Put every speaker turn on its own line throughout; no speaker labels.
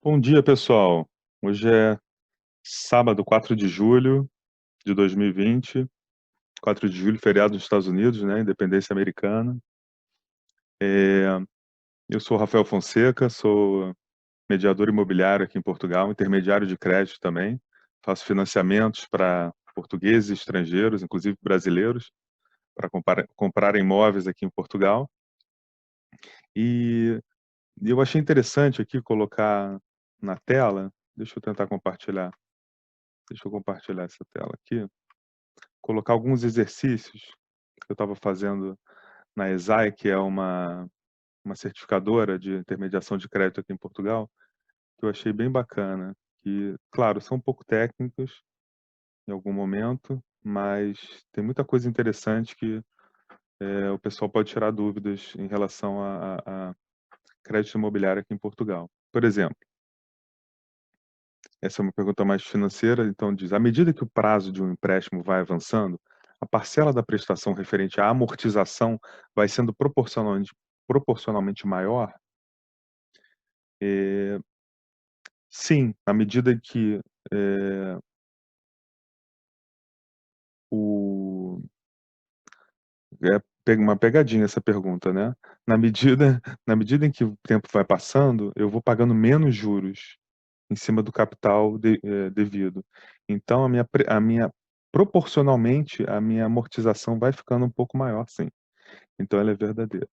Bom dia, pessoal. Hoje é sábado, 4 de julho de 2020. 4 de julho, feriado dos Estados Unidos, né, independência americana. Eu sou Rafael Fonseca, sou mediador imobiliário aqui em Portugal, intermediário de crédito também. Faço financiamentos para portugueses e estrangeiros, inclusive brasileiros, para comprar imóveis aqui em Portugal. E eu achei interessante aqui colocar na tela. Deixa eu tentar compartilhar. Deixa eu compartilhar essa tela aqui. Colocar alguns exercícios que eu estava fazendo na ESAI, que é uma certificadora de intermediação de crédito aqui em Portugal, que eu achei bem bacana. Que, claro, são um pouco técnicos em algum momento, mas tem muita coisa interessante que o pessoal pode tirar dúvidas em relação a crédito imobiliário aqui em Portugal. Por exemplo, essa é uma pergunta mais financeira, então diz: à medida que o prazo de um empréstimo vai avançando, a parcela da prestação referente à amortização vai sendo proporcionalmente maior? Eh, sim, à medida que, eh, o uma pegadinha essa pergunta, né. Na medida na medida em que o tempo vai passando, eu vou pagando menos juros em cima do capital devido. Então proporcionalmente, a minha amortização vai ficando um pouco maior, sim. Então ela é verdadeira.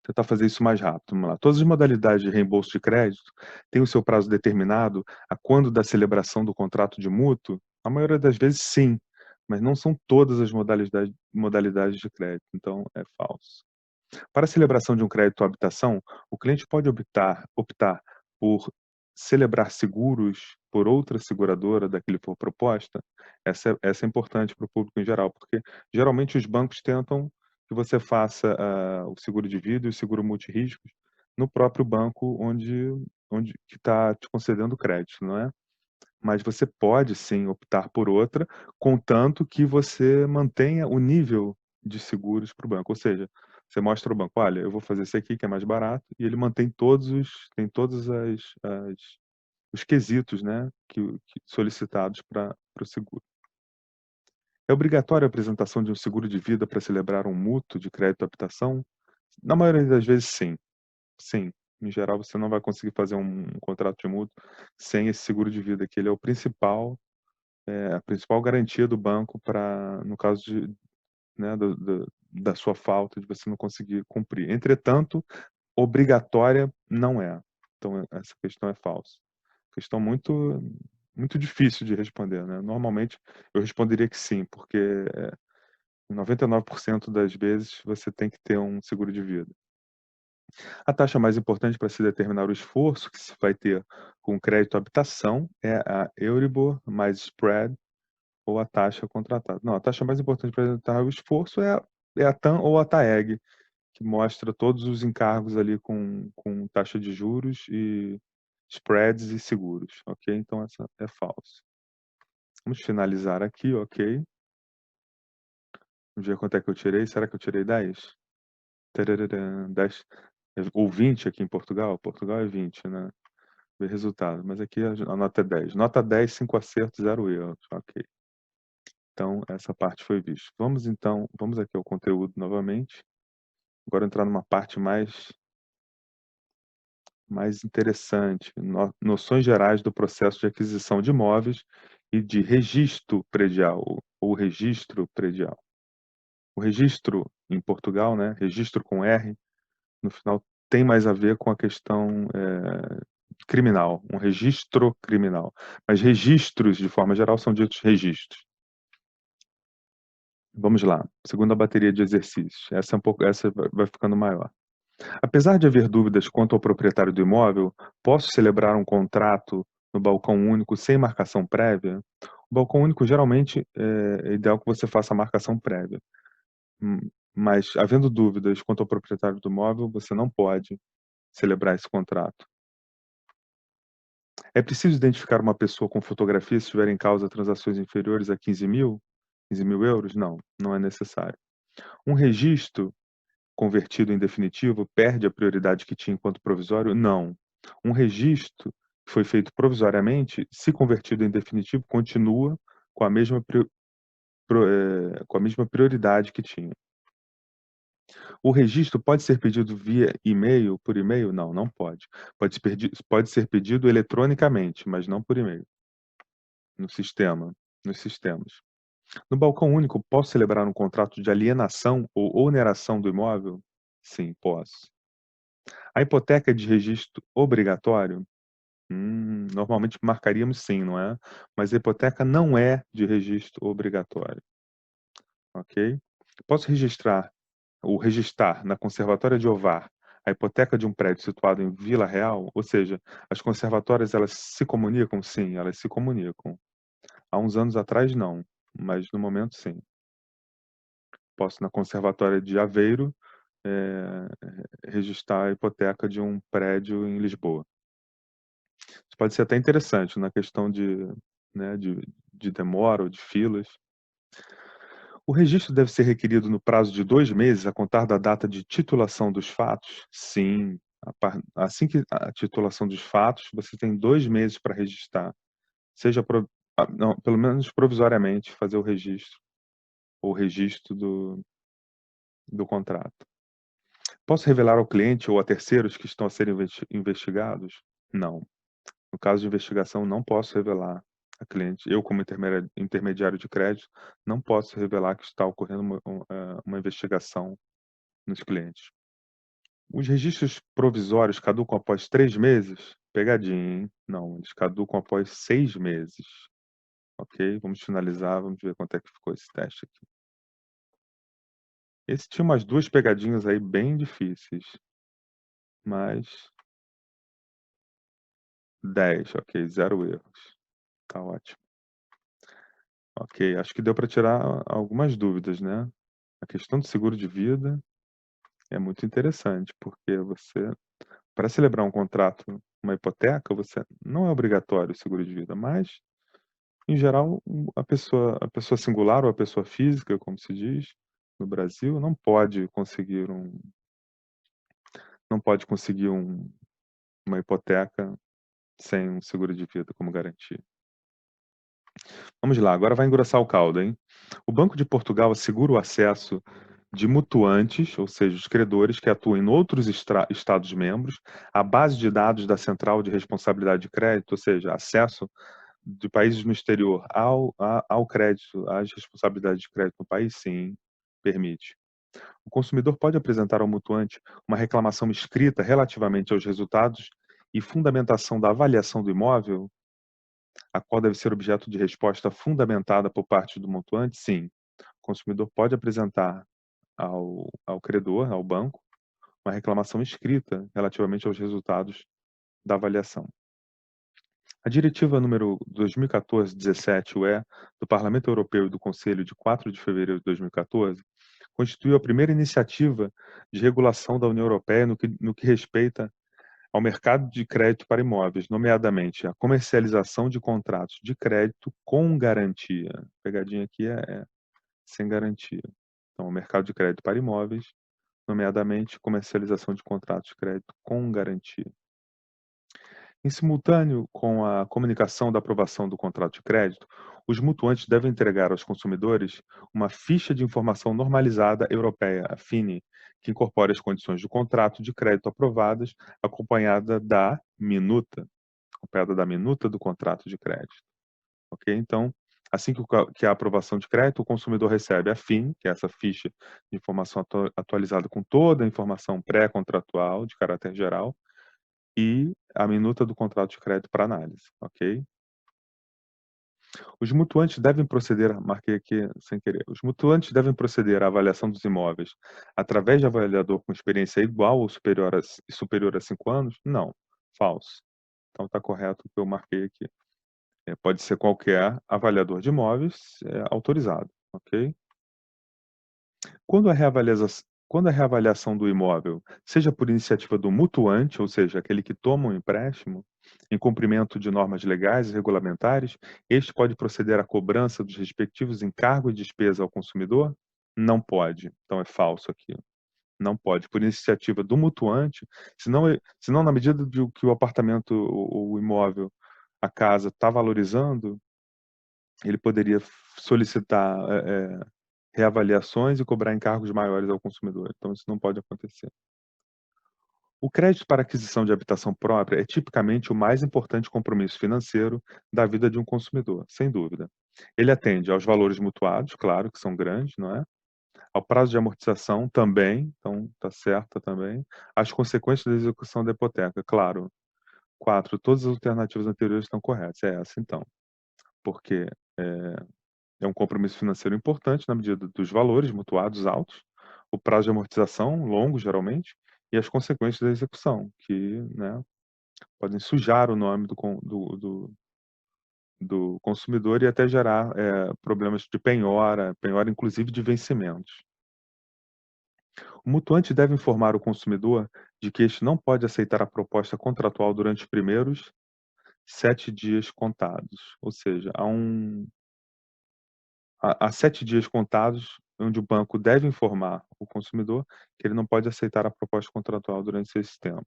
Tentar fazer isso mais rápido, vamos lá. Todas as modalidades de reembolso de crédito têm o seu prazo determinado a quando da celebração do contrato de mútuo? A maioria das vezes sim, mas não são todas as modalidades de crédito, então é falso. Para a celebração de um crédito à habitação, o cliente pode optar por celebrar seguros por outra seguradora da que lhe for proposta? Essa é importante para o público em geral, porque geralmente os bancos tentam que você faça, o seguro de vida e o seguro multirriscos no próprio banco onde que está te concedendo o crédito, não é? Mas você pode sim optar por outra, contanto que você mantenha o nível de seguros para o banco. Ou seja, você mostra ao banco: "Olha, eu vou fazer esse aqui que é mais barato", e ele mantém todos os quesitos, né, que solicitados para o seguro. É obrigatório a apresentação de um seguro de vida para celebrar um mútuo de crédito à habitação? Na maioria das vezes, sim. Sim. Em geral, você não vai conseguir fazer um contrato de mútuo sem esse seguro de vida, que ele é o principal a principal garantia do banco para no caso de, né, da sua falta, de você não conseguir cumprir. Entretanto, obrigatória não é. Então essa questão é falsa. Questão muito difícil de responder, né. Normalmente eu responderia que sim, porque, 99% das vezes você tem que ter um seguro de vida. A taxa mais importante para se determinar o esforço que se vai ter com o crédito à habitação é a Euribor mais spread ou a taxa contratada. Não, a taxa mais importante para determinar o esforço é a TAM ou a TAEG, que mostra todos os encargos ali com taxa de juros e spreads e seguros, ok? Então essa é falso. Vamos finalizar aqui, ok? Vamos ver quanto é que eu tirei. Será que eu tirei 10? Tarararã, 10 ou 20 aqui em Portugal? Portugal é 20, né? Ver resultado, mas aqui a nota é 10. Nota 10, 5 acertos, 0 erros, ok. Então essa parte foi vista. Vamos aqui ao conteúdo novamente. Agora entrar numa parte mais interessante, noções gerais do processo de aquisição de imóveis e de registro predial, ou registro predial. O registro em Portugal, né, registro com R, no final tem mais a ver com a questão, criminal, um registro criminal, mas registros, de forma geral, são ditos registros. Vamos lá, segunda bateria de exercícios, essa vai ficando maior. Apesar de haver dúvidas quanto ao proprietário do imóvel, posso celebrar um contrato no balcão único sem marcação prévia? O balcão único geralmente é ideal que você faça a marcação prévia. Mas havendo dúvidas quanto ao proprietário do imóvel, você não pode celebrar esse contrato. É preciso identificar uma pessoa com fotografia se estiver em causa transações inferiores a 15.000? 15.000 euros? Não, não é necessário. Um registro convertido em definitivo perde a prioridade que tinha enquanto provisório? Não. Um registro que foi feito provisoriamente, se convertido em definitivo, continua com a mesma com a mesma prioridade que tinha. O registro pode ser pedido via e-mail, por e-mail? Não, não pode. Pode ser pedido eletronicamente, mas não por e-mail, no sistema, nos sistemas. No balcão único, posso celebrar um contrato de alienação ou oneração do imóvel? Sim, posso. A hipoteca é de registro obrigatório? Normalmente marcaríamos sim, não é? Mas a hipoteca não é de registro obrigatório, ok? Posso registrar na Conservatória de Ovar a hipoteca de um prédio situado em Vila Real? Ou seja, as conservatórias, elas se comunicam? Sim, elas se comunicam. Há uns anos atrás, não, mas no momento, sim. Posso, na Conservatória de Aveiro, registrar a hipoteca de um prédio em Lisboa. Isso pode ser até interessante na questão né, de demora ou de filas. O registro deve ser requerido no prazo de 2 meses a contar da data de titulação dos fatos? Sim. Assim que a titulação dos fatos, você tem 2 meses para registrar. Seja não, pelo menos provisoriamente fazer o registro do contrato. Posso revelar ao cliente ou a terceiros que estão a serem investigados? Não. No caso de investigação, não posso revelar a cliente. Eu, como intermediário de crédito, não posso revelar que está ocorrendo uma investigação nos clientes. Os registros provisórios caducam após 3 meses? Pegadinha, hein? Não, eles caducam após 6 meses. Ok? Vamos finalizar, vamos ver quanto é que ficou esse teste aqui. Esse tinha umas 2 pegadinhas aí bem difíceis. Mas 10, ok, 0 erros. Tá ótimo. Ok, acho que deu para tirar algumas dúvidas, né? A questão do seguro de vida é muito interessante, porque para celebrar um contrato, uma hipoteca, você não é obrigatório o seguro de vida, mas, em geral, a pessoa singular ou a pessoa física, como se diz no Brasil, não pode conseguir uma hipoteca sem um seguro de vida como garantia. Vamos lá, agora vai engrossar o caldo, hein? O Banco de Portugal assegura o acesso de mutuantes, ou seja, os credores que atuam em outros Estados-membros, à base de dados da Central de Responsabilidade de Crédito, ou seja, acesso de países no exterior ao crédito, às responsabilidades de crédito no país, sim, permite. O consumidor pode apresentar ao mutuante uma reclamação escrita relativamente aos resultados e fundamentação da avaliação do imóvel, a qual deve ser objeto de resposta fundamentada por parte do mutuante? Sim. O consumidor pode apresentar ao credor, ao banco, uma reclamação escrita relativamente aos resultados da avaliação. A Diretiva número 2014/17/UE do Parlamento Europeu e do Conselho de 4 de fevereiro de 2014 constituiu a primeira iniciativa de regulação da União Europeia no que respeita ao mercado de crédito para imóveis, nomeadamente a comercialização de contratos de crédito com garantia. A pegadinha aqui é sem garantia. Então, o mercado de crédito para imóveis, nomeadamente comercialização de contratos de crédito com garantia. Em simultâneo com a comunicação da aprovação do contrato de crédito, os mutuantes devem entregar aos consumidores uma ficha de informação normalizada europeia, a FINI, que incorpore as condições do contrato de crédito aprovadas, acompanhada da minuta do contrato de crédito. Ok? Então, assim que a aprovação de crédito, o consumidor recebe a FIN, que é essa ficha de informação atualizada com toda a informação pré-contratual de caráter geral, e a minuta do contrato de crédito para análise, ok? Os mutuantes devem proceder, marquei aqui sem querer, os mutuantes devem proceder à avaliação dos imóveis através de avaliador com experiência igual ou superior a 5 anos? Não, falso. Então está correto o que eu marquei aqui. Pode ser qualquer avaliador de imóveis autorizado, ok? Quando a reavaliação do imóvel, seja por iniciativa do mutuante, ou seja, aquele que toma um empréstimo, em cumprimento de normas legais e regulamentares, este pode proceder à cobrança dos respectivos encargos e despesas ao consumidor? Não pode. Então é falso aqui. Não pode, por iniciativa do mutuante, senão na medida de que o apartamento, o imóvel, a casa está valorizando, ele poderia solicitar, reavaliações e cobrar encargos maiores ao consumidor, então isso não pode acontecer. O crédito para aquisição de habitação própria é tipicamente o mais importante compromisso financeiro da vida de um consumidor, sem dúvida. Ele atende aos valores mutuados, claro, que são grandes, não é? Ao prazo de amortização também, então está certa também. As consequências da execução da hipoteca, claro. 4, todas as alternativas anteriores estão corretas. É essa então, porque é um compromisso financeiro importante na medida dos valores mutuados altos, o prazo de amortização longo, geralmente, e as consequências da execução, que, né, podem sujar o nome do consumidor e até gerar, problemas de penhora, penhora inclusive de vencimentos. O mutuante deve informar o consumidor de que este não pode aceitar a proposta contratual durante os primeiros 7 dias contados, ou seja, há 7 dias contados onde o banco deve informar o consumidor que ele não pode aceitar a proposta contratual durante esse tempo.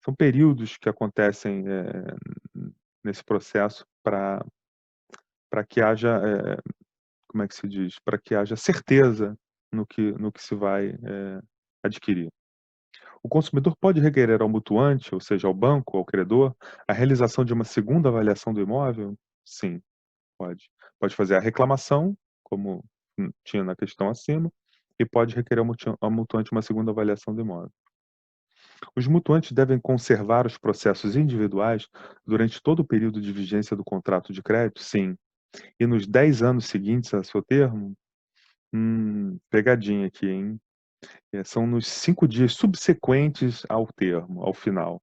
São períodos que acontecem, nesse processo para que haja, como é que se diz? Para que haja certeza no que se vai, adquirir. O consumidor pode requerer ao mutuante, ou seja, ao banco, ao credor, a realização de uma segunda avaliação do imóvel? Sim, pode. Pode fazer a reclamação, como tinha na questão acima, e pode requerer ao mutuante uma segunda avaliação do imóvel. Os mutuantes devem conservar os processos individuais durante todo o período de vigência do contrato de crédito? Sim. E nos 10 anos seguintes a seu termo? Pegadinha aqui, hein? São nos 5 dias subsequentes ao termo, ao final.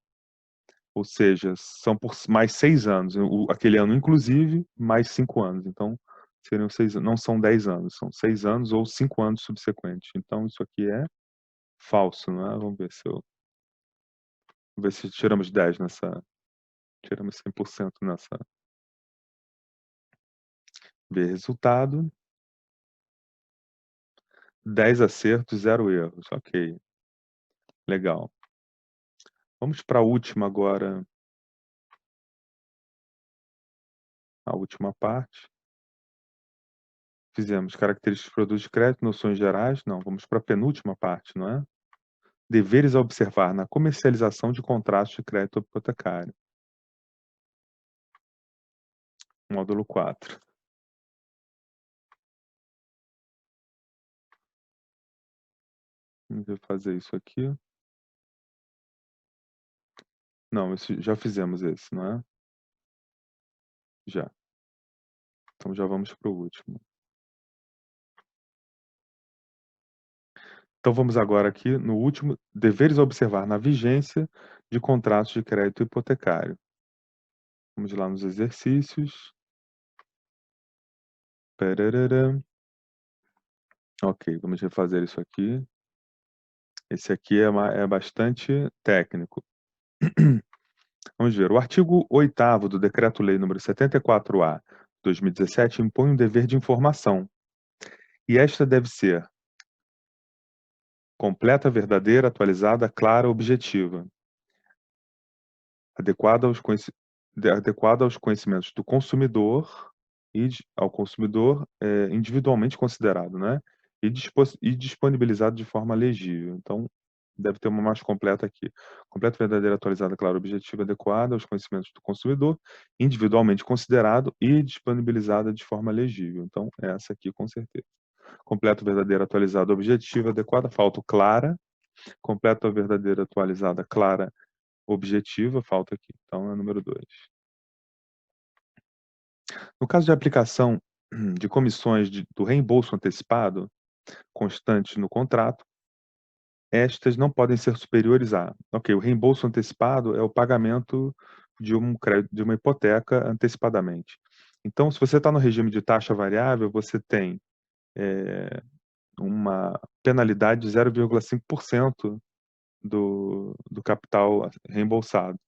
Ou seja, são por mais 6 anos, aquele ano inclusive, mais 5 anos, então seriam 6 não são 10 anos, são 6 anos ou 5 anos subsequentes. Então isso aqui é falso, não é? Vamos ver se tiramos 10 nessa tiramos 100% nessa. Ver resultado, 10 acertos, 0 erros. Ok, legal. Vamos para a última agora, a última parte. Fizemos características de produtos de crédito, noções gerais. Não, vamos para a penúltima parte, não é? Deveres a observar na comercialização de contratos de crédito hipotecário. Módulo 4. Vamos fazer isso aqui. Não, já fizemos esse, não é? Já. Então já vamos para o último. Então vamos agora aqui no último, deveres a observar na vigência de contratos de crédito hipotecário. Vamos lá nos exercícios. Pararara. Ok, vamos refazer isso aqui. Esse aqui é bastante técnico. Vamos ver. O artigo 8º do Decreto-Lei nº 74-A, 2017, impõe um dever de informação. E esta deve ser completa, verdadeira, atualizada, clara, objetiva, adequada aos conhecimentos do consumidor e ao consumidor individualmente considerado, né? E disponibilizado de forma legível. Então, deve ter uma mais completa aqui. Completa, verdadeira, atualizada, clara, objetiva, adequada aos conhecimentos do consumidor, individualmente considerado e disponibilizada de forma legível. Então, essa aqui com certeza. Completo, verdadeira, atualizada, objetiva, adequada, falta o clara. Completa, verdadeira, atualizada, clara, objetiva, falta aqui. Então, é o número 2. No caso de aplicação de comissões do reembolso antecipado, constantes no contrato, estas não podem ser superiores a. Ok, o reembolso antecipado é o pagamento de de uma hipoteca antecipadamente. Então, se você está no regime de taxa variável, você tem uma penalidade de 0,5% do capital reembolsado.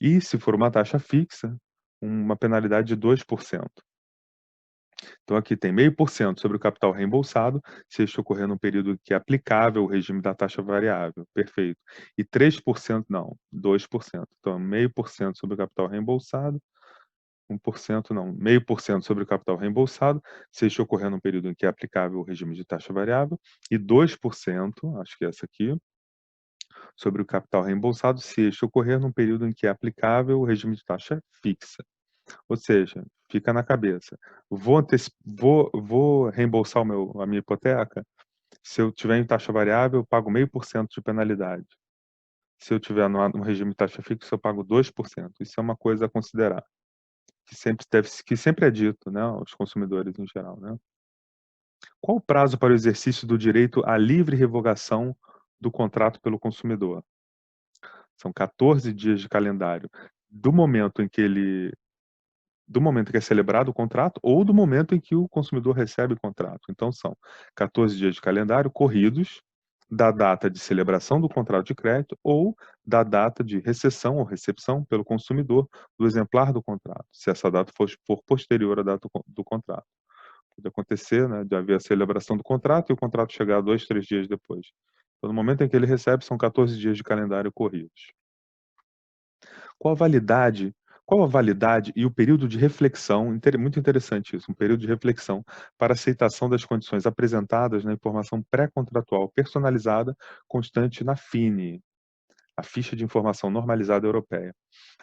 E se for uma taxa fixa, uma penalidade de 2%. Então aqui tem 0,5% sobre o capital reembolsado, se este ocorrer num período em que é aplicável o regime da taxa variável, perfeito. E 3% não, 2%. Então 0,5% sobre o capital reembolsado, 1% não, 0,5% sobre o capital reembolsado, se este ocorrer num período em que é aplicável o regime de taxa variável, e 2%, acho que é essa aqui, sobre o capital reembolsado, se este ocorrer num período em que é aplicável o regime de taxa fixa. Ou seja, fica na cabeça, vou reembolsar a minha hipoteca, se eu tiver em taxa variável, eu pago 0,5% de penalidade. Se eu tiver no regime de taxa fixa, eu pago 2%. Isso é uma coisa a considerar, que sempre é dito, né, aos consumidores em geral, né. Qual o prazo para o exercício do direito à livre revogação do contrato pelo consumidor? São 14 dias de calendário do momento em que ele do momento em que é celebrado o contrato ou do momento em que o consumidor recebe o contrato. Então são 14 dias de calendário corridos da data de celebração do contrato de crédito ou da data de recessão ou recepção pelo consumidor do exemplar do contrato, se essa data for posterior à data do contrato. Pode acontecer, né, de haver a celebração do contrato e o contrato chegar 2, 3 dias depois. Então, no momento em que ele recebe, são 14 dias de calendário corridos. Qual a validade qual a validade e o período de reflexão, muito interessante isso, um período de reflexão para aceitação das condições apresentadas na informação pré-contratual personalizada constante na FINE, a Ficha de Informação Normalizada Europeia.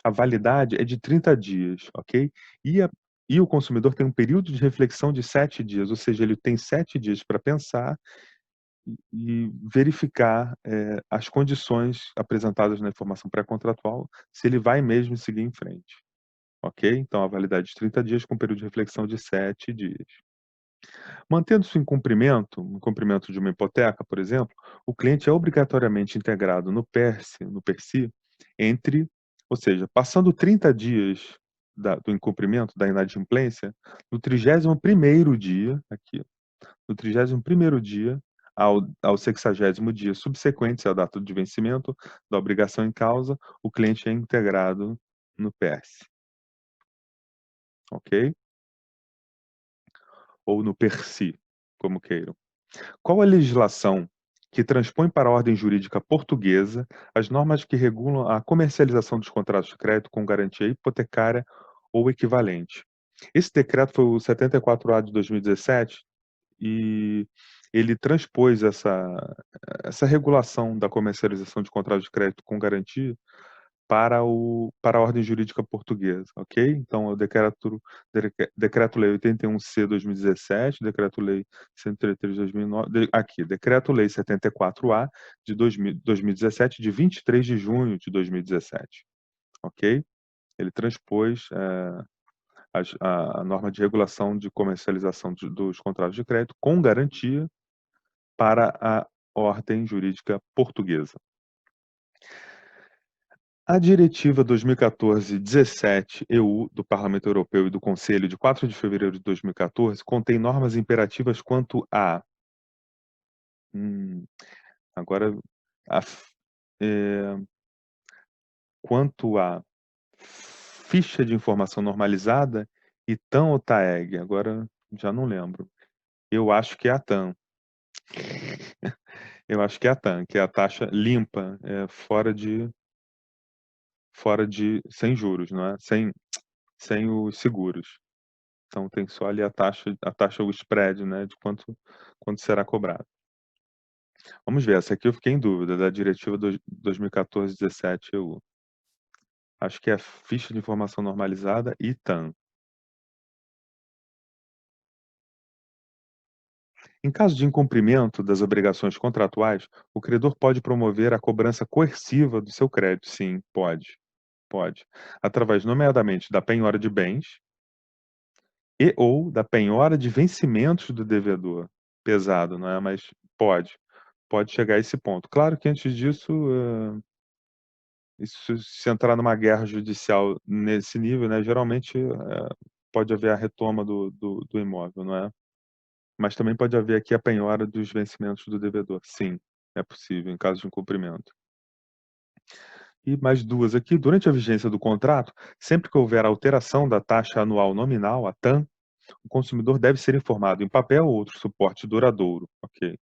A validade é de 30 dias, ok? E a e o consumidor tem um período de reflexão de 7 dias, ou seja, ele tem 7 dias para pensar e verificar, as condições apresentadas na informação pré-contratual, se ele vai mesmo seguir em frente, ok? Então a validade de 30 dias com período de reflexão de 7 dias. Mantendo-se em cumprimento de uma hipoteca, por exemplo, o cliente é obrigatoriamente integrado no PERSI, entre ou seja, passando 30 dias do incumprimento, da inadimplência, no 31º dia, aqui, no 31º dia ao 60º dia subsequente à data de vencimento da obrigação em causa, o cliente é integrado no PERSI, ok? Ou no PERSI, como queiram. Qual a legislação que transpõe para a ordem jurídica portuguesa as normas que regulam a comercialização dos contratos de crédito com garantia hipotecária ou equivalente? Esse decreto foi o 74A de 2017 e ele transpôs essa regulação da comercialização de contratos de crédito com garantia para a ordem jurídica portuguesa, ok? Então, o Decreto-Lei 81C 2017, Decreto-Lei 133 de 2009, aqui, Decreto-Lei 74A de 2017, de 23 de junho de 2017, ok? Ele transpôs a norma de regulação de comercialização dos contratos de crédito com garantia para a ordem jurídica portuguesa. A Diretiva 2014/17/EU do Parlamento Europeu e do Conselho de 4 de fevereiro de 2014 contém normas imperativas quanto a hum, agora a f eh, quanto à ficha de informação normalizada e TAM ou TAEG, agora já não lembro. Eu acho que é a TAM. Eu acho que é a TAM, que é a taxa limpa, sem juros, não é? Sem os seguros. Então tem só ali a taxa, o spread, né, de quanto será cobrado. Vamos ver, essa aqui eu fiquei em dúvida, da diretiva 2014/17/EU. Acho que é a ficha de informação normalizada e TAM. Em caso de incumprimento das obrigações contratuais, o credor pode promover a cobrança coerciva do seu crédito. Sim, pode, pode. Através, nomeadamente, da penhora de bens e ou da penhora de vencimentos do devedor. Pesado, não é? Mas pode chegar a esse ponto. Claro que antes disso, isso se entrar numa guerra judicial nesse nível, né, geralmente, pode haver a retoma do imóvel, não é? Mas também pode haver aqui a penhora dos vencimentos do devedor. Sim, é possível em caso de incumprimento. E mais 2 aqui. Durante a vigência do contrato, sempre que houver alteração da taxa anual nominal, a TAN, o consumidor deve ser informado em papel ou outro suporte duradouro, ok.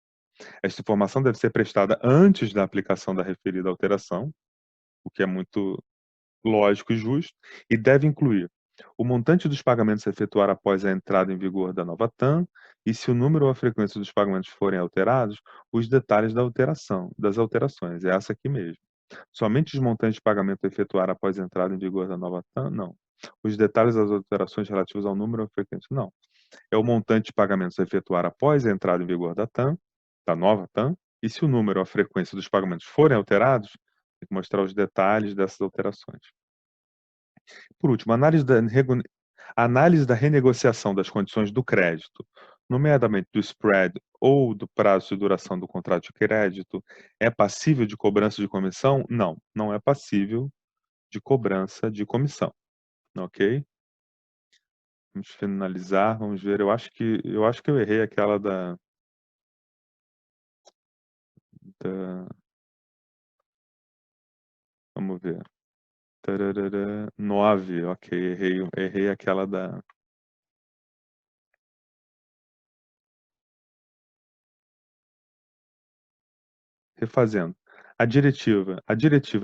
Esta informação deve ser prestada antes da aplicação da referida alteração, o que é muito lógico e justo, e deve incluir o montante dos pagamentos a efetuar após a entrada em vigor da nova TAM e, se o número ou a frequência dos pagamentos forem alterados, os detalhes das alterações. É essa aqui mesmo. Somente os montantes de pagamento a efetuar após a entrada em vigor da nova TAM? Não. Os detalhes das alterações relativos ao número ou frequência? Não. É o montante de pagamentos a efetuar após a entrada em vigor da TAM, da nova TAM, e se o número ou a frequência dos pagamentos forem alterados, tem que mostrar os detalhes dessas alterações. Por último, análise da renegociação das condições do crédito, nomeadamente do spread ou do prazo de duração do contrato de crédito, é passível de cobrança de comissão? Não, não é passível de cobrança de comissão, ok? Vamos finalizar, vamos ver. Eu acho que eu errei aquela da vamos ver. Tararara, 9, ok, errei aquela da refazendo. A diretiva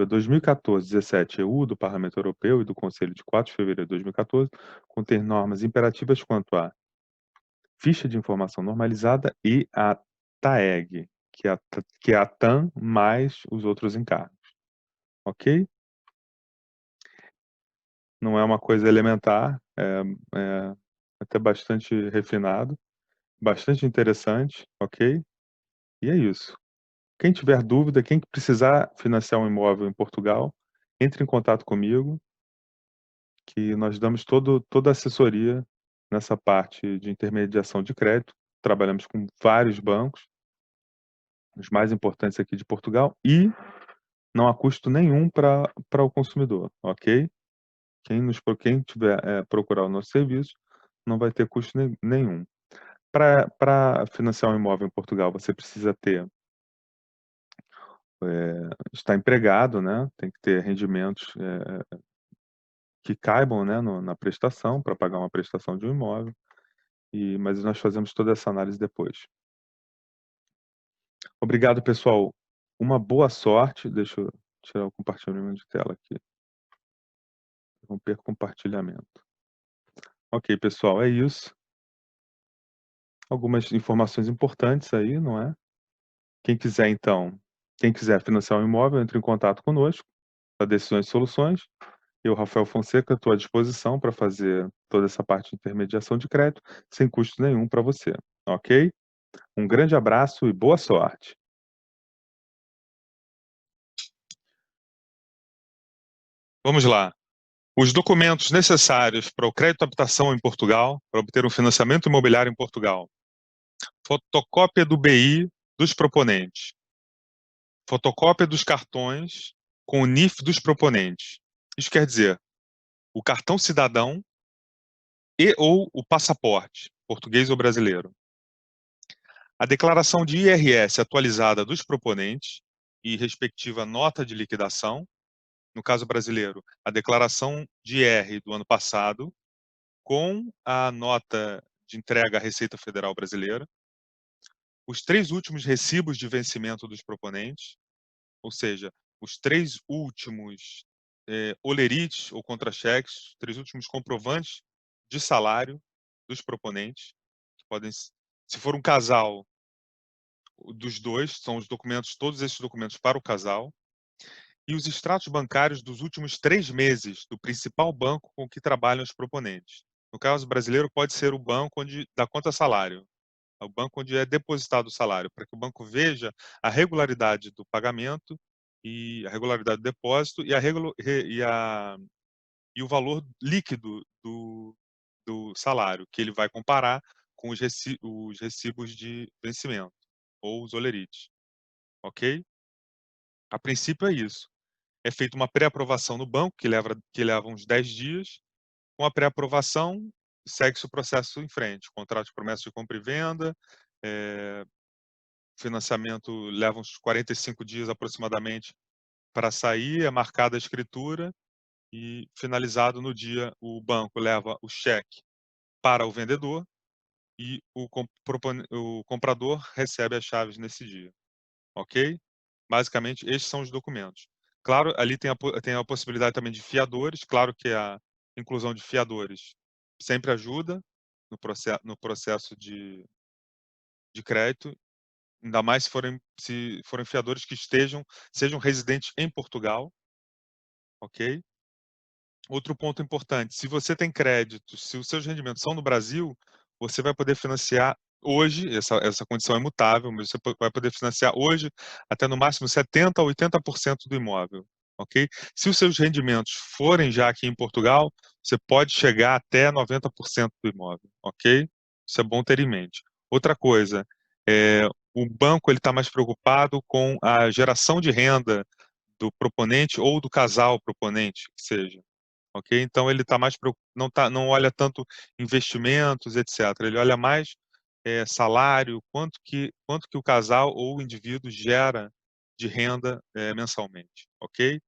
2014/17/EU do Parlamento Europeu e do Conselho de 4 de fevereiro de 2014 contém normas imperativas quanto à ficha de informação normalizada e a TAEG, que é a TAM mais os outros encargos, ok? Não é uma coisa elementar, é até bastante refinado, bastante interessante, ok? E é isso. Quem tiver dúvida, quem precisar financiar um imóvel em Portugal, entre em contato comigo, que nós damos toda a assessoria nessa parte de intermediação de crédito. Trabalhamos com vários bancos, os mais importantes aqui de Portugal, e não há custo nenhum para o consumidor, ok? Quem tiver procurar o nosso serviço, não vai ter custo nenhum. Para financiar um imóvel em Portugal, você precisa estar empregado, né? Tem que ter rendimentos que caibam, né, na prestação, para pagar uma prestação de um imóvel, mas nós fazemos toda essa análise depois. Obrigado, pessoal. Uma boa sorte. Deixa eu tirar o compartilhamento de tela aqui. Romper compartilhamento. Ok, pessoal, é isso. Algumas informações importantes aí, não é? Quem quiser financiar um imóvel, entre em contato conosco, para Decisões e Soluções. Eu, Rafael Fonseca, estou à disposição para fazer toda essa parte de intermediação de crédito, sem custo nenhum para você, ok? Um grande abraço e boa sorte. Vamos lá. Os documentos necessários para o crédito habitação em Portugal, para obter um financiamento imobiliário em Portugal. Fotocópia do BI dos proponentes. Fotocópia dos cartões com o NIF dos proponentes. Isso quer dizer, o cartão cidadão e ou o passaporte, português ou brasileiro. A declaração de IRS atualizada dos proponentes e respectiva nota de liquidação. No caso brasileiro, a declaração de IR do ano passado com a nota de entrega à Receita Federal Brasileira, os 3 últimos recibos de vencimento dos proponentes, ou seja, os 3 últimos olerites ou contra-cheques, 3 últimos comprovantes de salário dos proponentes, que podem, se for um casal, dos dois, são os documentos, todos esses documentos para o casal, e os extratos bancários dos últimos 3 meses do principal banco com que trabalham os proponentes. No caso brasileiro, pode ser o banco da conta salário, o banco onde é depositado o salário, para que o banco veja a regularidade do pagamento e a regularidade do depósito e o valor líquido do salário, que ele vai comparar com os recibos de vencimento, ou os olerites, ok? A princípio é isso. É feita uma pré-aprovação no banco, que leva uns 10 dias. Com a pré-aprovação, segue-se o processo em frente. Contrato de promessa de compra e venda, financiamento leva uns 45 dias aproximadamente para sair, é marcada a escritura e finalizado no dia, o banco leva o cheque para o vendedor e o comprador recebe as chaves nesse dia, ok? Basicamente, esses são os documentos. Claro, ali tem a possibilidade também de fiadores, claro que a inclusão de fiadores sempre ajuda no processo de crédito, ainda mais se forem fiadores que sejam residentes em Portugal, ok? Outro ponto importante, se você tem crédito, se os seus rendimentos são no Brasil, você vai poder financiar hoje, essa condição é mutável, mas você vai poder financiar hoje até no máximo 70% a 80% do imóvel, ok? Se os seus rendimentos forem já aqui em Portugal, você pode chegar até 90% do imóvel, ok? Isso é bom ter em mente. Outra coisa, o banco ele está mais preocupado com a geração de renda do proponente ou do casal proponente, que seja. Ok? Então ele está mais não olha tanto investimentos, etc. Ele olha mais salário, quanto que o casal ou o indivíduo gera de renda mensalmente, ok?